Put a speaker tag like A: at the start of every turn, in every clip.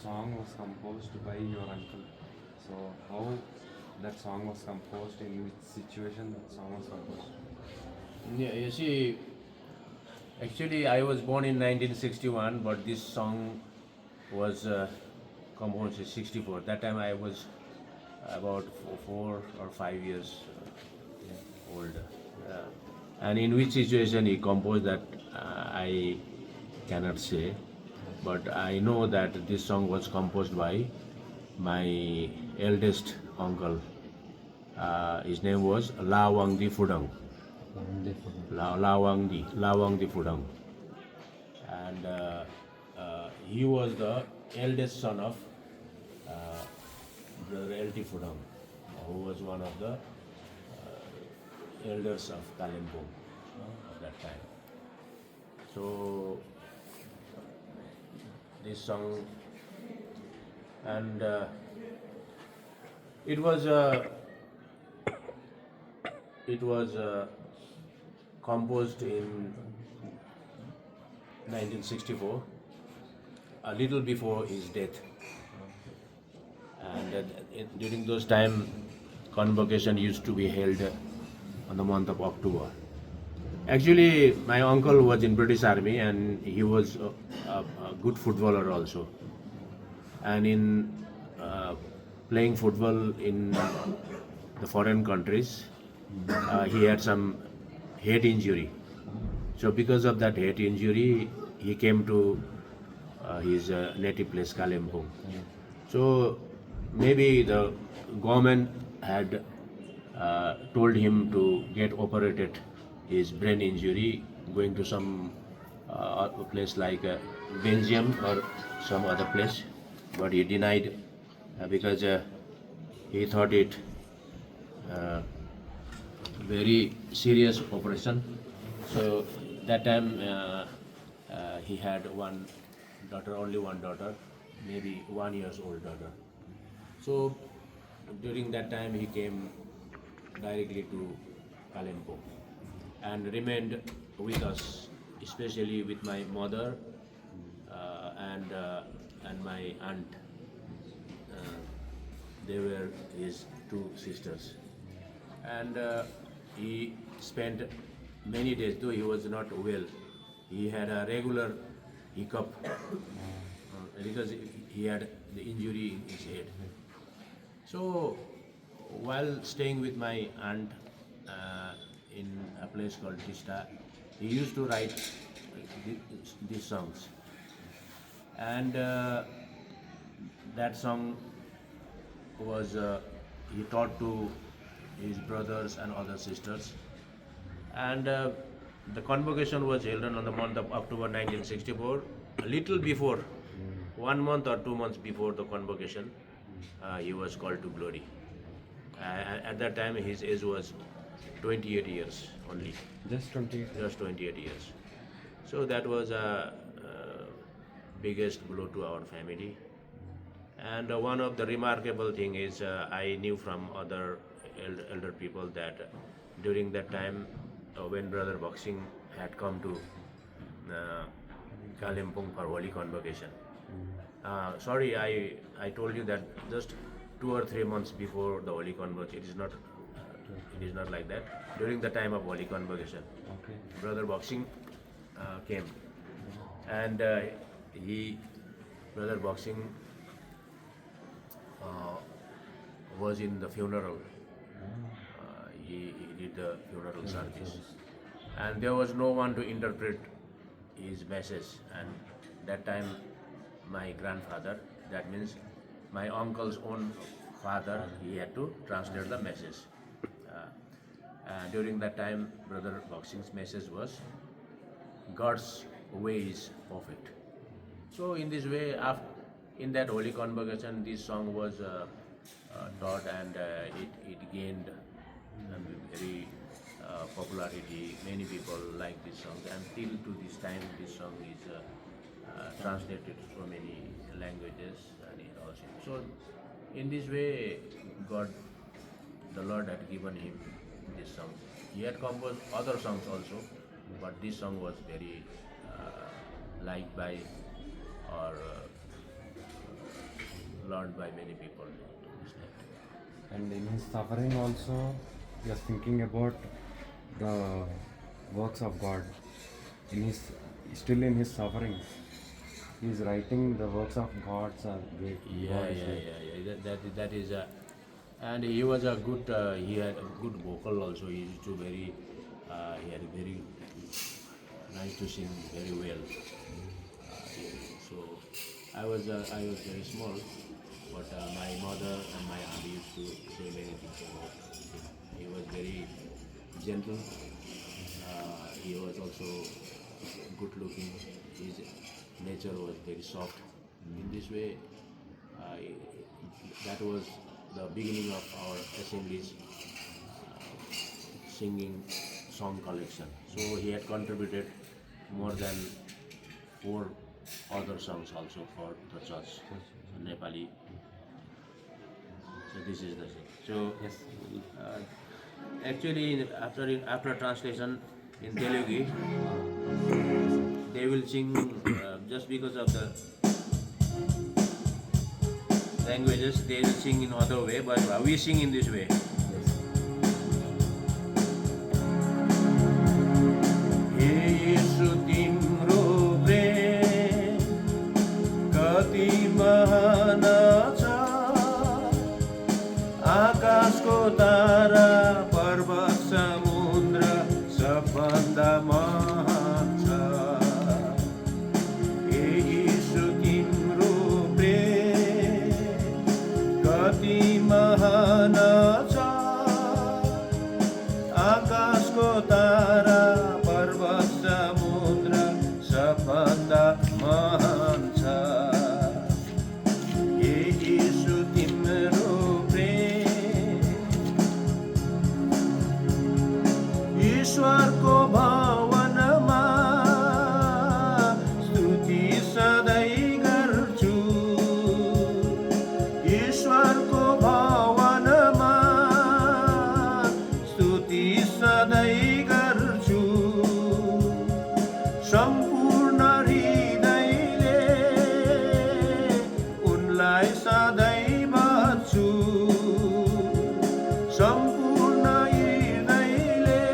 A: song was composed by your uncle. So how that song was composed, in which situation that song was composed?
B: Yeah, you see, actually, I was born in 1961, but this song was composed in 64. That time I was about 4 or 5 years old. Uh, and in which situation he composed that, I cannot say, but I know that this song was composed by my eldest uncle. His name was Lawangdi Fudang.
A: Wonderful.
B: Lawangdi Fudang. And he was the eldest son of uh, Brother L.T. Fudang, who was one of the elders of Kalimpong at that time. So this song, and it was composed in 1964, a little before his death. And during those time, convocation used to be held on the month of October. Actually, my uncle was in British Army and he was a good footballer also. And in playing football in the foreign countries, he had some head injury. So because of that head injury, he came to his native place, Kalimpong. So maybe the government had told him to get operated his brain injury, going to some place like Belgium or some other place, but he denied because he thought it uh, very serious operation. So that time he had one daughter, only one daughter, maybe 1 years old daughter. So during that time he came directly to Kalimpong and remained with us, especially with my mother and my aunt. Uh, they were his two sisters, and he spent many days. Though he was not well, he had a regular hiccup because he had the injury in his head. So while staying with my aunt in a place called Tista, he used to write these songs, and that song was he taught to his brothers and other sisters, and the convocation was held on the month of October 1964. A little before, 1 month or 2 months before the convocation, he was called to glory. At that time, his age was 28 years only,
A: Just 20.
B: just 28 years. So that was a biggest blow to our family. And one of the remarkable thing is I knew from other elder people that during that time when Brother Boxing had come to uh, Kalimpong for Holy Convocation. Sorry, I told you that just 2 or 3 months before the Holy Convocation. It is not like that. During the time of Holy Convocation,
A: Okay.
B: Brother Boxing came, and he, Brother Boxing, uh, was in the funeral. He did the funeral service, and there was no one to interpret his message. And that time, my grandfather, that means my uncle's own father, he had to translate the message. During that time, Brother Boxing's message was God's way is perfect. So in this way, after, in that holy convocation, this song was taught, and it gained very popularity. Many people like this song, and till to this time, this song is translated to so many languages, and it also. So in this way, God, the Lord had given him this song. He had composed other songs also, but this song was very liked by or learned by many people to this day.
A: And in his suffering also, he was thinking about the works of God. In his still in his suffering, he is writing the works of God's great. God is great.
B: That is a, and he was a good. He had a good vocal also. He used to very. He had a very nice to sing very well. So I was very small, but my mother and my aunt used to say many things about him. He was very gentle. He was also good looking. His nature was very soft. In this way, that was the beginning of our assemblies singing song collection. So he had contributed more than 4 other songs also for the church, Nepali. So this is the thing. So
A: Yes.
B: actually, after translation in Telugu, they will sing just because of the languages. They will sing in other way, but we sing in this way. हे यीशु तिम्रो प्रेम कति महान छ, आकाशको तारा पर्वत समुद्र सबभन्दा महान छ। हे यीशु तिम्रो प्रेम कति महान छ, आकाशको तारा पर्वत समुद्र सबभन्दा महान छ। हे यीशु तिम्रो प्रेम ईश्वरको भवनमा स्तुति सधैँ गर्छु, ईश्वरको भवनमा स्तुति सधैँ गर्छु, सम्पूर्ण हृदयले उनलाई सधैँ भज्छु, सम्पूर्ण हृदयले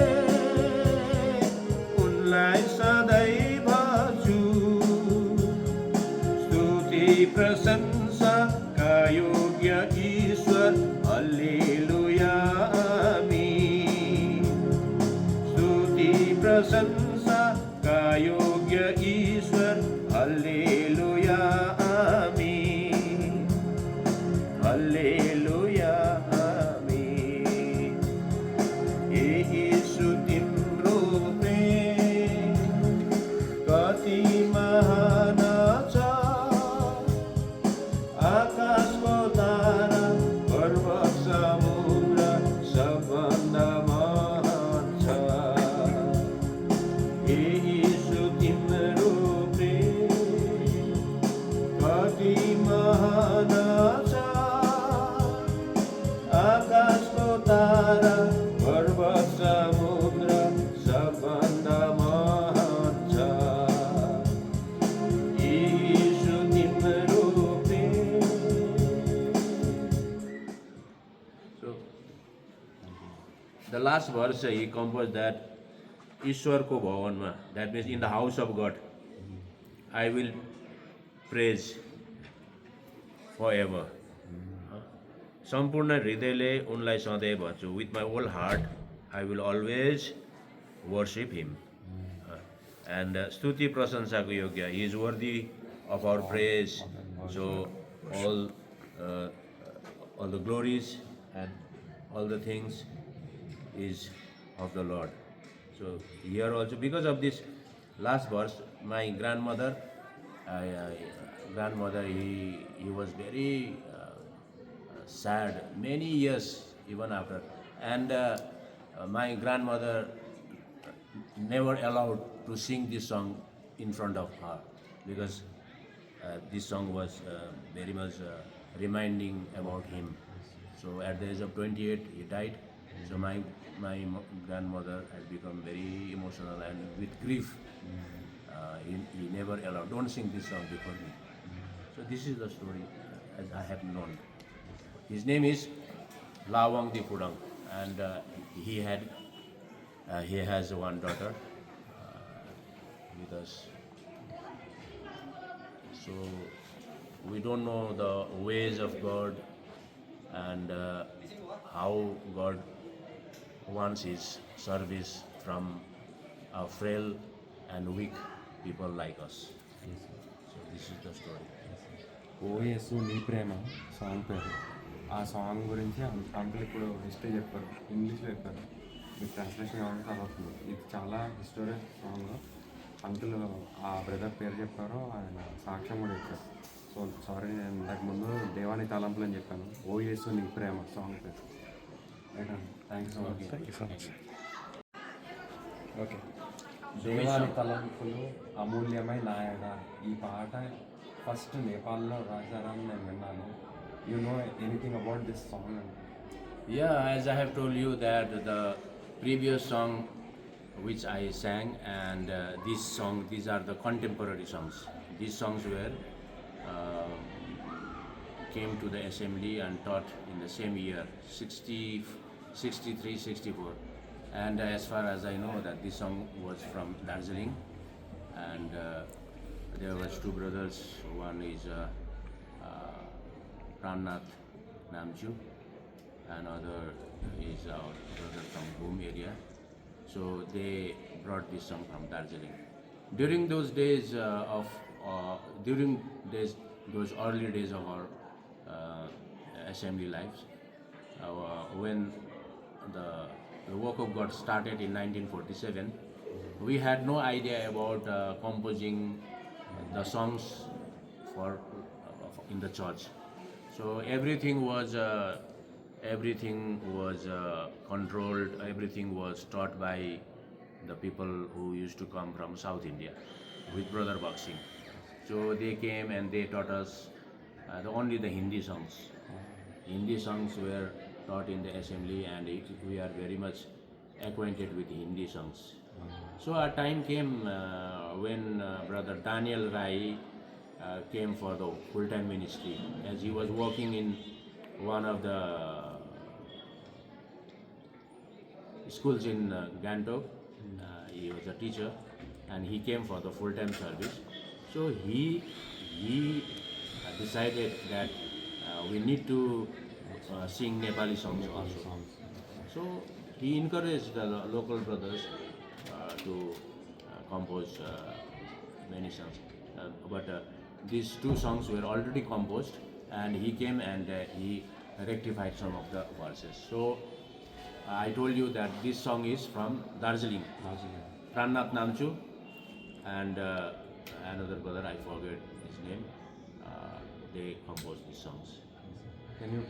B: उनलाई सधैँ भज्छु। स्तुति प्रशंसाका योग्य ईश्वर, हल्लेलुया आमीन। स्तुति प्रशंसाका योग्य ईश्वर, हल्लेलुया आमीन, हल्लेलुया आमीन। हे यीशु तिम्रो प्रेम कति महान छ, आकाशको तारा पर्वत समुद्र सबभन्दा महान छ। हे यीशु तिम्रो प्रेम कति महान छ, आकाशको तारा पर्वत समुद्र सबभन्दा महान छ। हे यीशु तिम्रो प्रेम। So the last verse he composed that ईश्वरको भवनमा, that means in the house of God, I will praise forever. सम्पूर्ण हृदयले उनलाई सधैँ भन्छु, with my whole heart I will always worship him. And स्तुति प्रशंसाको योग्य, he is worthy of our praise. So all the glories and all the things is of the Lord. So here also, because of this last verse, my grandmother, he was very sad many years even after, and my grandmother never allowed to sing this song in front of her, because this song was very much reminding about him. So at the age of 28 he died. So my grandmother had become very emotional, and with grief he never allowed, don't sing this song before me. So this is the story. as I have known. His name is Lawang Dipudang, and he has one daughter with us. So we don't know the ways of God and how God wants His service from frail and weak people like us. So this is the story.
A: ఓ యేసు నీ ప్రేమ song పేరు. ఆ song గురించి uncle ఇప్పుడు history చెప్పారు, ఇంగ్లీష్లో చెప్పారు. మీకు translation కావాలంటే చదవుతుంది. ఇది చాలా హిస్టోరియల్ సాంగ్. అంకుల్ ఆ బ్రదర్ పేరు చెప్పారు, ఆయన సాక్ష్యం కూడా చెప్పారు. సో సారీ, నేను ఇంతకు ముందు దేవాని తలంపులు అని చెప్పాను. ఓ యేసు నీ ప్రేమ సాంగ్ పేరు. రైట్ అండి, thank you so much. Okay. దేవాని తలంపులు అమూల్యమై నాయగా, ఈ పాట ఫస్ట్ నేపాల్లో రాశారని నేను విన్నాను. You know anything about this song?
B: Yeah, as I have told you that the previous song which I sang and this song, these are the contemporary songs. These songs were came to the assembly and taught in the same year, 63, 64. And as far as I know that this song was from Darjeeling, and there was two brothers. One is Prannath Namju, another is our brother from Boom area. So they brought this song from Darjeeling. During those days those early days of our assembly lives, when the work of God started in 1947, we had no idea about composing the songs for in the church. So everything was controlled. Everything was taught by the people who used to come from South India with Brother Boxing. So they came and they taught us only the Hindi songs. Hindi songs were taught in the assembly, and we are very much acquainted with Hindi songs. So a time came when Brother Daniel Rai came for the full-time ministry, as he was working in one of the schools in Gantok. He was a teacher, and he came for the full-time service. So he decided that we need to sing Nepali songs also. So he encouraged the local brothers to compose many songs. But these two songs were already composed, and he came and he rectified some of the verses. So I told you that this song is from Darjeeling. Prannath Namchu and another brother, I forget his name, they composed these songs.
A: Can you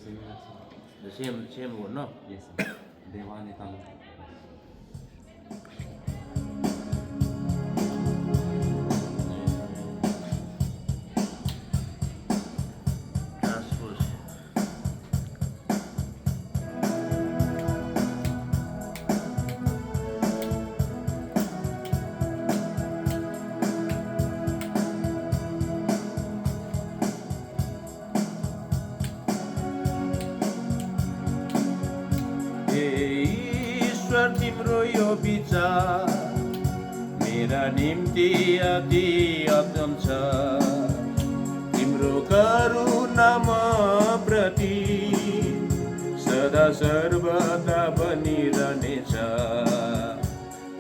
A: sing that song?
B: The same one, no?
A: Yes, Devani Talam.
B: Transpose. ईश्वर तिम्रो यो विचार मेरा निम्ति अति उत्तम छ, तिम्रो करुणा म प्रति सदा सर्वदा बनिरहनेछ।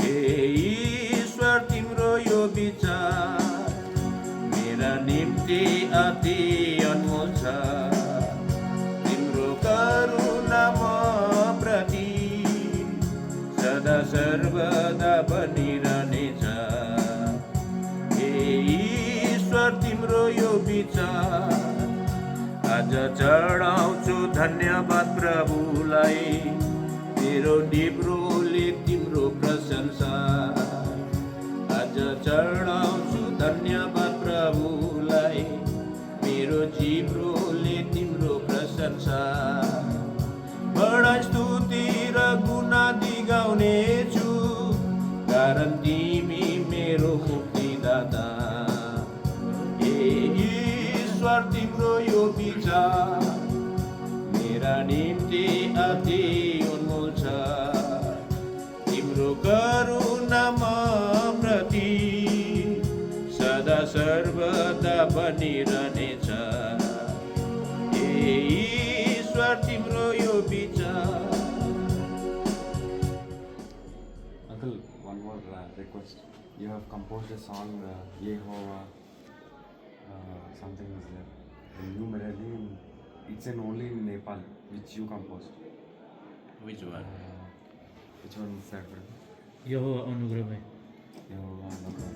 B: हे ईश्वर तिम्रो यो विचार मेरा निम्ति अति अनमोल छ, तिम्रो करुणा म प्रति सदा सर्वदा बनिरहनेछ। हे ईश्वर तिम्रो यो विचार आज चढाउँछु धन्यवाद प्रभुलाई, तेरो डिब्रोले तिम्रो प्रशंसा। आज चढाउँछु धन्यवाद प्रभुलाई, मेरो जिब्रोले तिम्रो प्रशंसा। बडा स्तुति र गुणादि गाउनेछु, कारण तिमी मेरो मुक्तिदाता। हे ईश्वर तिम्रो तिम्रो यो विचार मेरा निम्ति अति अनमोल छ तिम्रो करुणा म प्रति सदा सर्वदा बनिरहनेछ ए ईश्वर तिम्रो यो विचार.
A: Uncle, one more request. You have composed a song, Yehovah, something is there. A new melody. It's an only in Nepal, which you composed.
B: Which one?
A: Which one is that, brother?
C: Jehovah अनुग्रहमय.
A: Yehovah, Anubhav.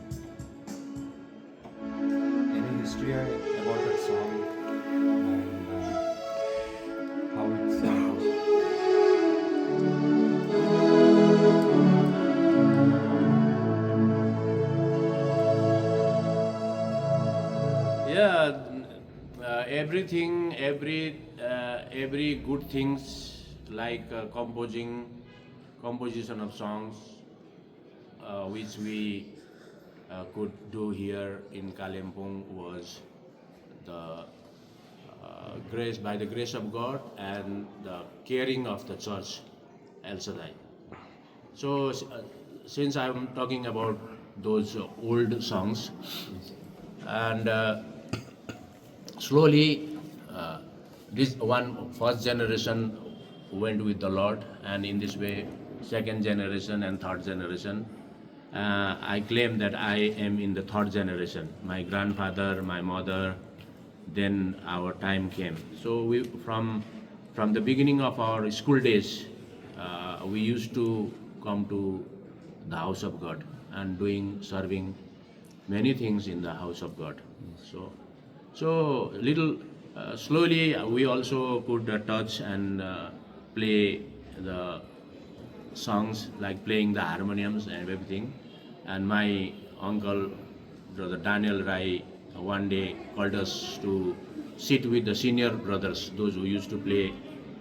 A: Any history about that song and how it's composed?
B: Yeah, everything, every good things like composition of songs, which we could do here in Kalimpong was the grace by the grace of God and the caring of the church, El Shaddai. So, since I'm talking about those old songs, and slowly this one first generation went with the Lord, and in this way second generation and third generation. I claim that I am in the third generation. My grandfather, my mother, then our time came. So we from the beginning of our school days, we used to come to the house of God and serving many things in the house of God. So little slowly we also could touch and play the songs, like playing the harmoniums and everything. And my uncle, brother Daniel Rai, one day called us to sit with the senior brothers, those who used to play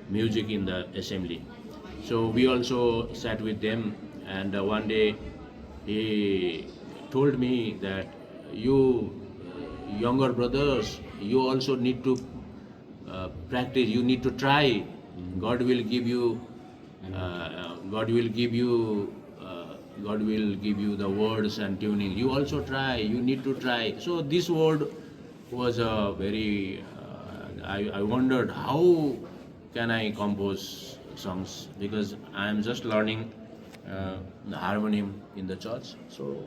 B: music in the assembly. So we also sat with them, and one day he told me that you younger brothers, you also need to practice, you need to try. God will give you God will give you the words and tuning. You also try, you need to try. So this word was a very I wondered how can I compose songs, because I am just learning the harmonium in the church. So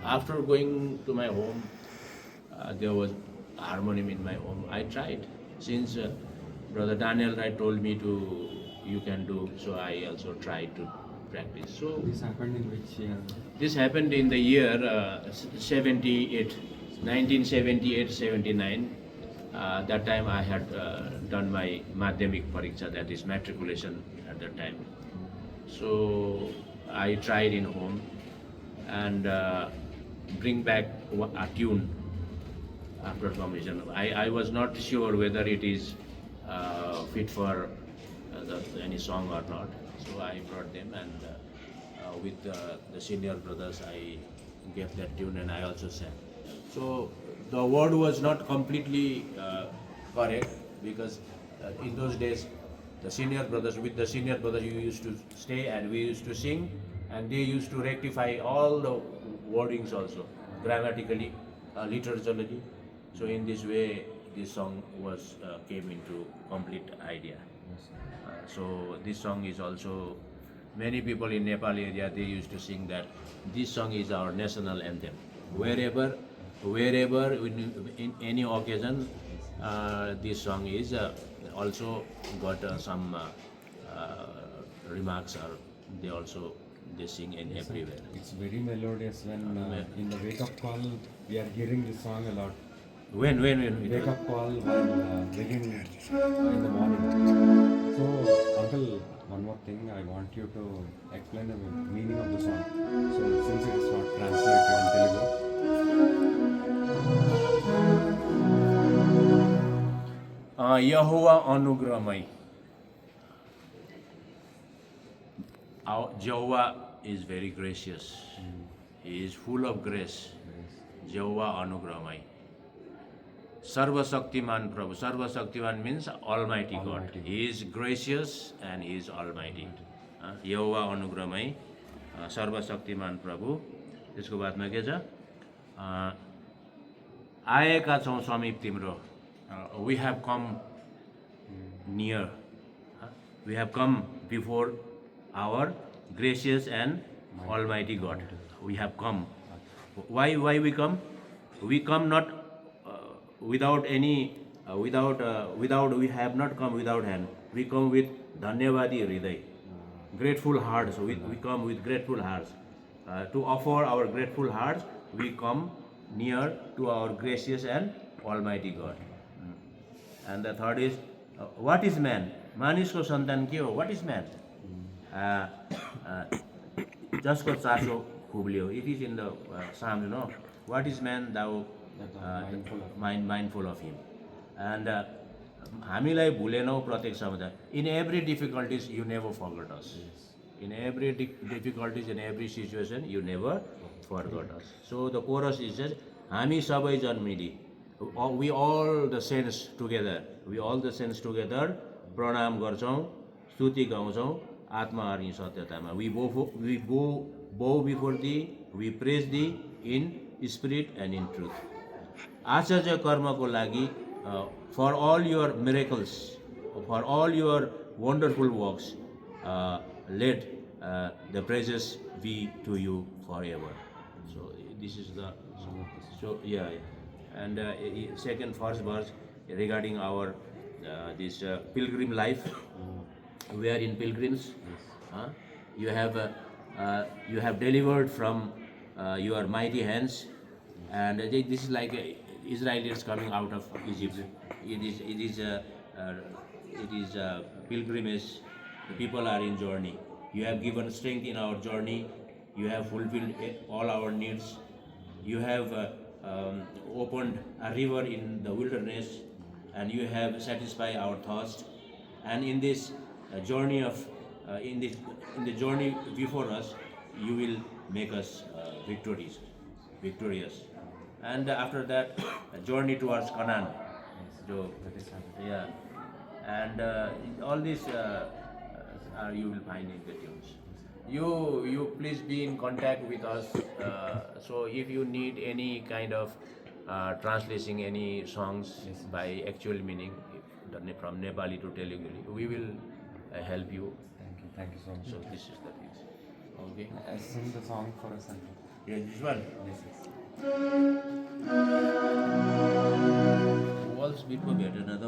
B: after going to my home, there was harmonium in my home. I tried. Since Brother Daniel Wright told me to, you can do, so I also tried to practice. So
A: This happened in which year?
B: this happened in the year 1978-79. That time I had done my Madhyamik Pariksha, that is matriculation at that time. So I tried in home and bring back a tune after composition. I was not sure whether it is fit for any song or not. So I brought them, and with the senior brothers I gave that tune and I also sang. So the word was not completely correct, because in those days with the senior brothers you used to stay and we used to sing, and they used to rectify all the wordings also, grammatically, liturgically. So in this way this song was came into complete idea. So this song is also, many people in Nepal area, they used to sing that this song is our national anthem. Wherever in any occasion, this song is also got some remarks, or they sing in everywhere.
A: It's very melodious when in the wake up call we are hearing this song a lot.
B: When
A: Wake up call while beginning in the morning. So, Uncle, one more thing, I want you to explain the meaning of the song. So, since it is not translated in Telugu.
B: Yehovah Anugrahamai. Jehovah is very gracious. He is full of grace. Jehovah Anugrahamai. Sarva Shaktiman Prabhu. Sarva Shaktiman means Almighty God.
A: Almighty God.
B: He is gracious and He is Almighty. यहोवा अनुग्रहमै सर्व शक्तिमान प्रभु। त्यसको बादमा के छ? आएका छौँ समीप तिम्रो। We have come near. We have come before our gracious and Almighty God. We have come. Why we come? We come not without any without we have not come without hand. We come with dhanyavadi hriday, grateful hearts. We come with grateful hearts. To offer our grateful hearts, we come near to our gracious and Almighty God. And the third is, what is man? मानिसको सन्तान के हो? What is man? जसको चासो खुब्लियो. It is in the Psalm, you know. What is man? Thou mindful of him. And हामीलाई भुलेनौ प्रत्येक समय. In every difficulties, you never forgot us. In every difficulties, in every situation, you never forgot us. So the chorus is just, हामी सबै जन्मिली. We all the saints together. We all the saints together. प्रणाम गर्छौं, स्तुति गाउँछौं आत्माहरि सत्यतामा. We bow before thee, we praise thee in spirit and in truth. आश्चर्य कर्मको लागि, for all your miracles, for all your wonderful works, let the praises be to you forever. So this is the and first verse regarding our this pilgrim life. We are in pilgrims. You have delivered from your mighty hands, and this is like Israelites coming out of Egypt. It is a pilgrimage. The people are in journey. You have given strength in our journey. You have fulfilled all our needs. You have opened a river in the wilderness, and you have satisfied our thirst. And in this journey of in the journey before us, you will make us victorious. And after that, a journey towards Canaan. So, yeah, and all this you will find in the tunes. You please be in contact with us. So if you need any kind of translating any songs by actual meaning from Nepali to Telugu, we will help you.
A: Thank you so much.
B: So this is the thing. Okay.
A: Sing the song for us.
B: Yeah, this one.
A: Yes.
B: Walls beat को भेटेन त.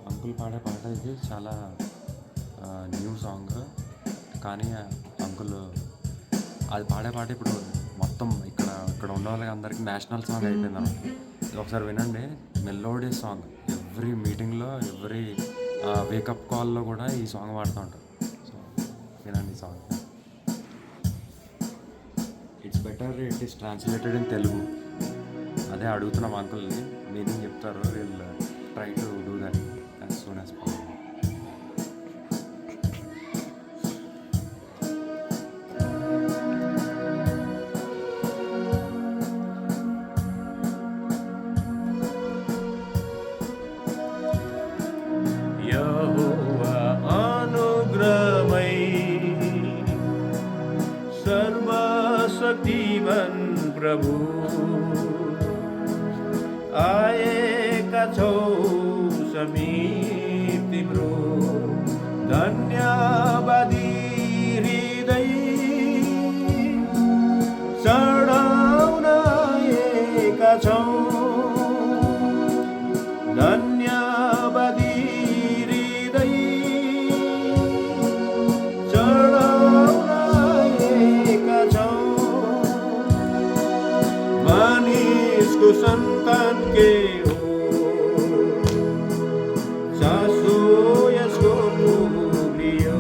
A: Uncle పాడే పాట ఇది చాలా new song, కానీ uncle అది పాడే పాట ఇప్పుడు మొత్తం ఇక్కడ ఉన్న వాళ్ళకి అందరికీ నేషనల్ సాంగ్ అయిపోయింది అన్నమాట. ఇది ఒకసారి వినండి, మెలోడీ సాంగ్. ఎవ్రీ మీటింగ్లో ఎవ్రీ వేకప్ కాల్లో కూడా ఈ సాంగ్ పాడుతూ ఉంటారు. సో వినండి ఈ song. It's better it is translated in Telugu. అదే అడుగుతున్నాం అంకుల్ని, మీనింగ్ చెప్తారు. Will try to do that as soon as possible.
B: Yehovah anugrahmai sarva shaktiman prabhu आएका छौ समीप तिम्रो धन्यवादी हृदय चढाउन आएका छौ धन्यवादी हृदय चढाउन आएका छौ मानिसको सन्तान के हो चासो यसको खुब्लियो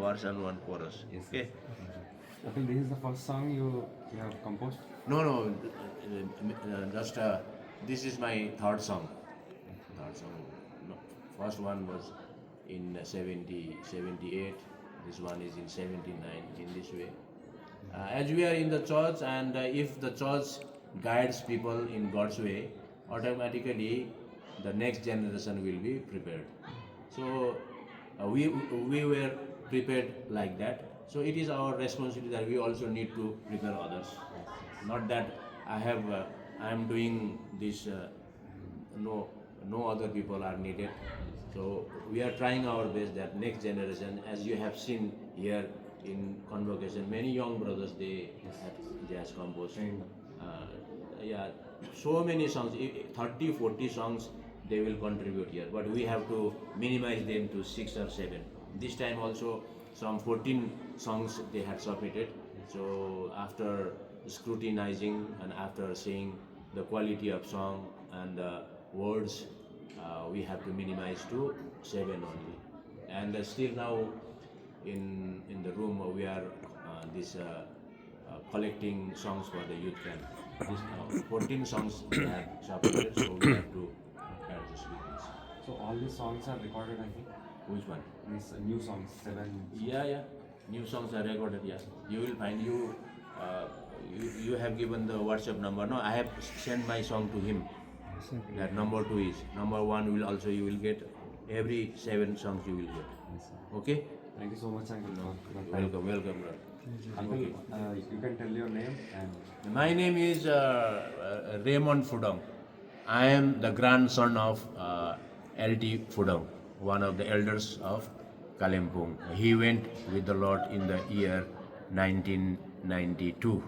B: verse and one chorus.
A: Yes.
B: Okay.
A: Okay, this is the first song you have composed.
B: No, just this is my third song. Third song. No, first one was in 78. This one is in 79. In this way, as we are in the church, and if the church guides people in God's way, automatically the next generation will be prepared. So we were prepared like that. So it is our responsibility that we also need to prepare others. Not that I am doing this. No other people are needed. So we are trying our best that next generation, as you have seen here in convocation, many young brothers they have jazz composed. Yeah, so many songs, 30, 40 songs they will contribute here, but we have to minimize them to 6 or 7. This time also some 14 songs they had submitted. So after scrutinizing and after seeing the quality of song and the words, we have to minimize to 7 only. And still now in the room we are collecting songs for the youth camp. This, 14 songs they have submitted, so we have to adjust with this.
A: So all these songs are recorded, I think.
B: Which one?
A: These new songs, 7.
B: Yeah. New songs are recorded. Yeah, you will find you have given the WhatsApp number. No, I have sent my song to him. That number 2 is number 1 will also you will get every 7 songs you will get. Okay.
A: Thank you so much, Uncle. for your time.
B: Welcome, brother.
A: Uncle, you can tell your name and
B: My name is Raymond Fudong. I am the grandson of L.T. Fudong, one of the elders of Kalimpong. He went with the Lord in the year 1992.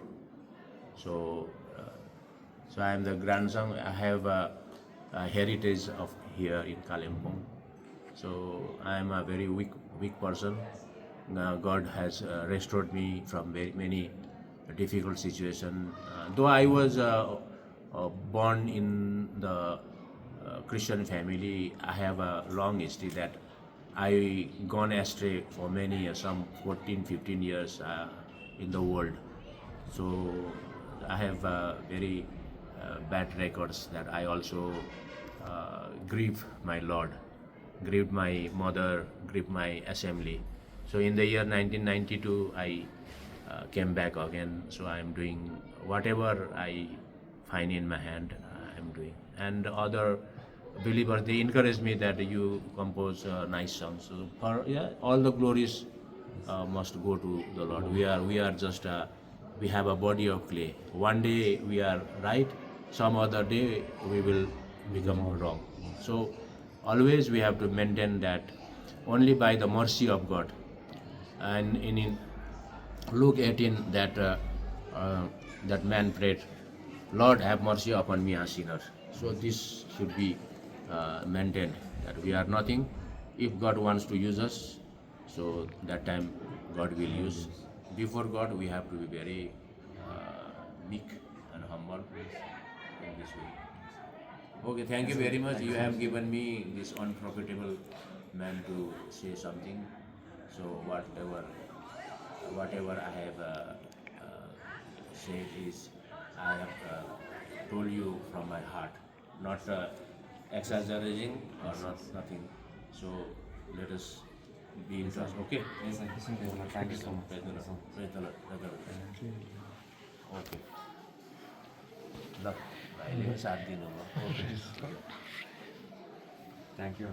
B: So I am the grandson. I have a heritage of here in Kalimpong. So I am a very weak person. Now God has restored me from very many difficult situations. Though I was born in the Christian family, I have a long history that I gone astray for many years, some 14, 15 years in the world. So I have very bad records that I also grieve my Lord, grieved my mother, grieved my assembly. So in the year 1992, I came back again. So I am doing whatever I find in my hand, I am doing. And other believers, they encourage me that you compose nice songs. So all the glories must go to the Lord. We are just we have a body of clay. One day we are right, some other day we will become wrong. So always we have to maintain that only by the mercy of God. And in Luke 18, that man prayed, Lord, have mercy upon me, a sinner. So this should be maintained, that we are nothing. If God wants to use us, so that time God will use. Before God, we have to be very meek and humble in this way. Okay, thank you very much. You have given me this unprofitable man to say something. So whatever I have said is I have told you from my heart, not exaggerating or nothing. So let us be in touch. Okay.
A: yes, thank you so much.
B: Praise the Lord. Praise the Lord. Praise the Lord. Okay. ल भाइले पनि साथ दिनुभयो.
A: Thank you.